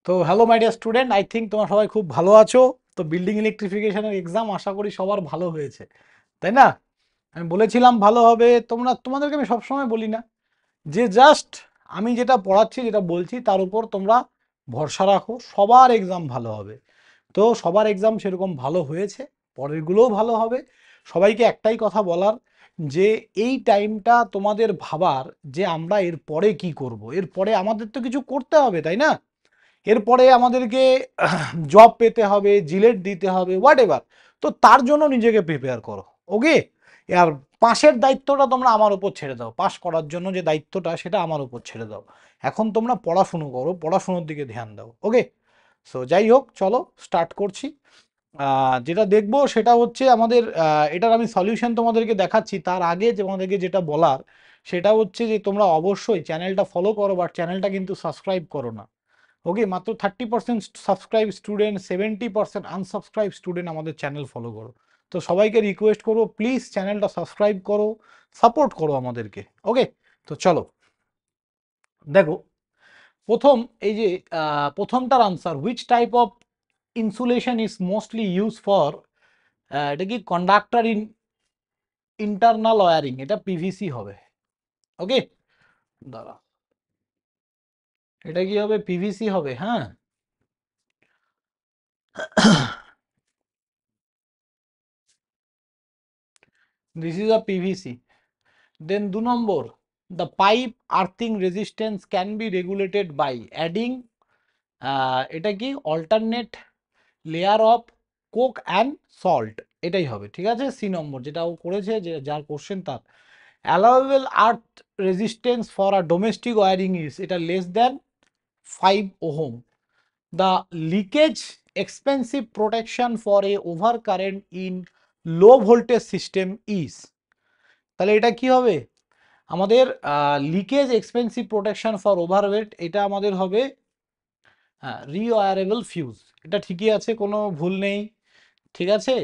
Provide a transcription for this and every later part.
তো hello my dear student, I think তোমরা সবাই খুব ভালো আছো। তো বিল্ডিং ইলেকট্রিফিকেশনের এক্সাম আশা করি সবার ভালো হয়েছে, তাই না? আমি বলেছিলাম ভালো হবে। তোমাদেরকে আমি সবসময় বলি না যে জাস্ট আমি যেটা পড়াচ্ছি যেটা বলছি তার উপর তোমরা ভরসা রাখো, সবার এক্সাম ভালো হবে। তো সবার এক্সাম সেরকম ভালো হয়েছে, পরেরগুলোও ভালো হবে। সবাইকে একটাই কথা বলার, যে এই টাইমটা তোমাদের ভাবার যে আমরা এর পরে কি করব, এরপরে আমাদের তো কিছু করতে হবে, তাই না? এরপরে আমাদেরকে জব পেতে হবে, জিলেট দিতে হবে, হোয়াট এভার। তো তার জন্য নিজেকে প্রিপেয়ার করো। ওকে? আর পাশের দায়িত্বটা তোমরা আমার উপর ছেড়ে দাও, পাস করার জন্য যে দায়িত্বটা সেটা আমার উপর ছেড়ে দাও। এখন তোমরা পড়াশুনো করো, পড়াশুনোর দিকে ধ্যান দাও। ওকে? সো যাই হোক, চলো স্টার্ট করছি। যেটা দেখবো সেটা হচ্ছে আমাদের এটার আমি সলিউশন তোমাদেরকে দেখাচ্ছি। তার আগে তোমাদেরকে যেটা বলার সেটা হচ্ছে যে তোমরা অবশ্যই চ্যানেলটা ফলো করো, বাট চ্যানেলটা কিন্তু সাবস্ক্রাইব করো না। ওকে? মাত্র 30% সাবস্ক্রাইব স্টুডেন্ট, 70% আনসাবস্ক্রাইব স্টুডেন্ট আমাদের চ্যানেল ফলো করো। তো সবাইকে রিকোয়েস্ট করবো, প্লিজ চ্যানেলটা সাবস্ক্রাইব করো, সাপোর্ট করো আমাদেরকে। ওকে? তো চলো দেখো, প্রথম এই যে প্রথমটার answer, which type of insulation is mostly use for, এটা কি কন্ডাক্টর ইন ইন্টারনাল ওয়ারিং, এটা পিভিসি হবে। ওকে? দাঁড়া, এটা কি হবে? পিভিসি হবে। হ্যাঁ, this is a PVC. Then 2 নম্বর, the pipe earthing resistance can be regulated by adding এটা কি alternate layer of coke and salt, এটাই হবে। ঠিক আছে? সি নম্বর যেটা ও করেছে, যে যার কোশ্চেন তার। allowable earth resistance for a domestic wiring is, এটা less than 5 ohm. The leakage expensive protection for a overcurrent in low voltage system is, তাহলে এটা কি হবে আমাদের? Leakage expensive protection for overweight, এটা আমাদের হবে রিওয়ারেবল ফিউজ। এটা ঠিকই আছে, কোনো ভুল নেই। ঠিক আছে?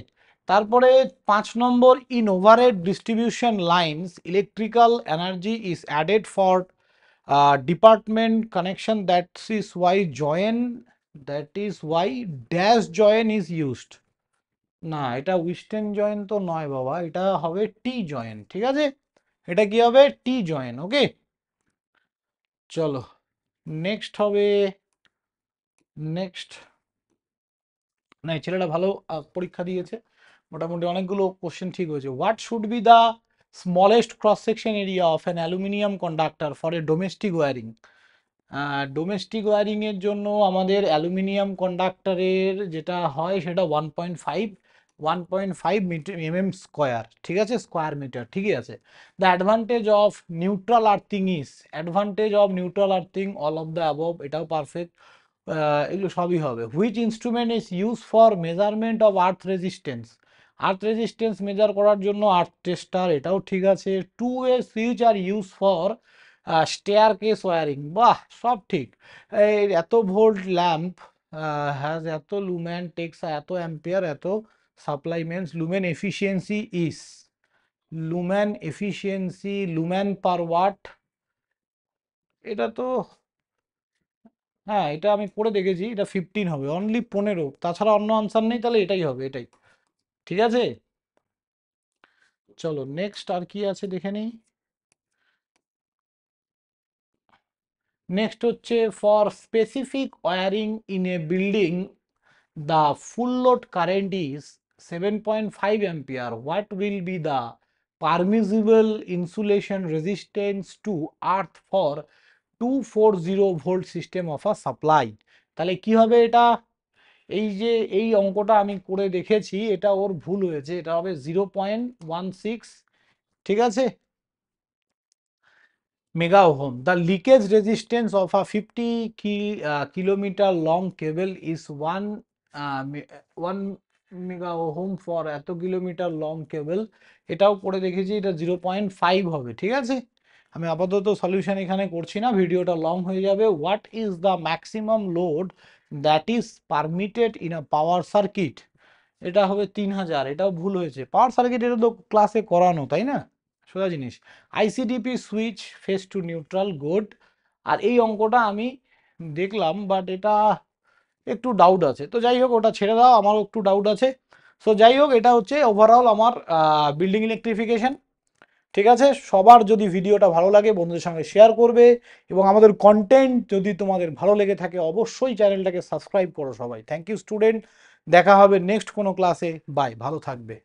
তারপরে 5 নম্বর, in overhead distribution lines electrical energy is added for department connection, that is Y dash join is used. না, এটা উইস্টেন জয়েন তো নয় বাবা, এটা হবে টি জয়েন। ঠিক আছে? এটা কি হবে? টি জয়েন। ওকে? চলো নেক্সট হবে। নেক্সট, না এই ছেলেটা ভালো পরীক্ষা দিয়েছে, মোটামুটি অনেকগুলো কোশ্চেন ঠিক হয়েছে। What should be the smallest cross section area of an aluminium conductor for a domestic wiring? Domestic wiring এর জন্য আমাদের অ্যালুমিনিয়াম কন্ডাক্টরের যেটা হয় সেটা 1.5 mm স্কোয়ার। ঠিক আছে? Square metre. ঠিকই আছে। The advantage of neutral earthing is, advantage of neutral earthing, all of the above, এটাও পারফেক্ট। এগুলো সবই হবে। Which instrument is use for measurement of earth resistance, earth resistance measure করার জন্য আর্থ টেস্টার, এটাও ঠিক আছে। Two way switch are use for staircase wiring, বাহ সব ঠিক। এই এত ভোল্ট ল্যাম্প হ্যাজ এত লুমেন, টেক্স এত অ্যাম্পিয়ার, এত supply men's lumen efficiency is, lumen efficiency lumen per watt, এটা তো হ্যাঁ, এটা আমি করে দেখেছি, এটা 15 হবে, অনলি 15, তাছাড়া অন্য আনসার নেই, তাহলে এটাই হবে, এটাই। ঠিক আছে? চলো নেক্সট আর কি আছে দেখে নিই। নেক্সট হচ্ছে, for specific wiring in a building the full load current is 7.5 ampere, what will be the permissible insulation resistance to earth for 240 volt system of a supply? তাহলে কি হবে এটা? এই যে এই অঙ্কটা আমি করে দেখেছি, এটা ওর ভুল হয়েছে, এটা হবে 0.16। ঠিক আছে? Mega ohm. The leakage resistance of a 50 kilometre long cable is 1 mega ohm for এত কিলোমিটার লং কেবল, এটাও করে দেখেছি, এটা 0.5 হবে। ঠিক আছে? আমি আপাতত সলিউশন এখানে করছি না, ভিডিওটা লং হয়ে যাবে। What is the maximum load that is permitted in a power circuit? এটা হবে 3000, এটাও ভুল হয়েছে। পাওয়ার সার্কিট এটা তো ক্লাসে করানো, তাই না? সোজা জিনিস। ICDP switch phase to neutral good. আর এই অঙ্কটা আমি দেখলাম, বাট এটা একটু ডাউট আছে। তো যাই হোক, ওটা ছেড়ে দাও, আমারও একটু ডাউট আছে। সো যাই হোক, এটা হচ্ছে ওভারঅল আমার বিল্ডিং ইলেকট্রিফিকেশন। ঠিক আছে, সবার যদি ভিডিওটা ভালো লাগে বন্ধুদের সঙ্গে শেয়ার করবে, এবং আমাদের কন্টেন্ট যদি তোমাদের ভালো লেগে থাকে অবশ্যই চ্যানেলটাকে সাবস্ক্রাইব করো সবাই। থ্যাংক ইউ স্টুডেন্ট, দেখা হবে নেক্সট কোনো ক্লাসে। বাই, ভালো থাকবে।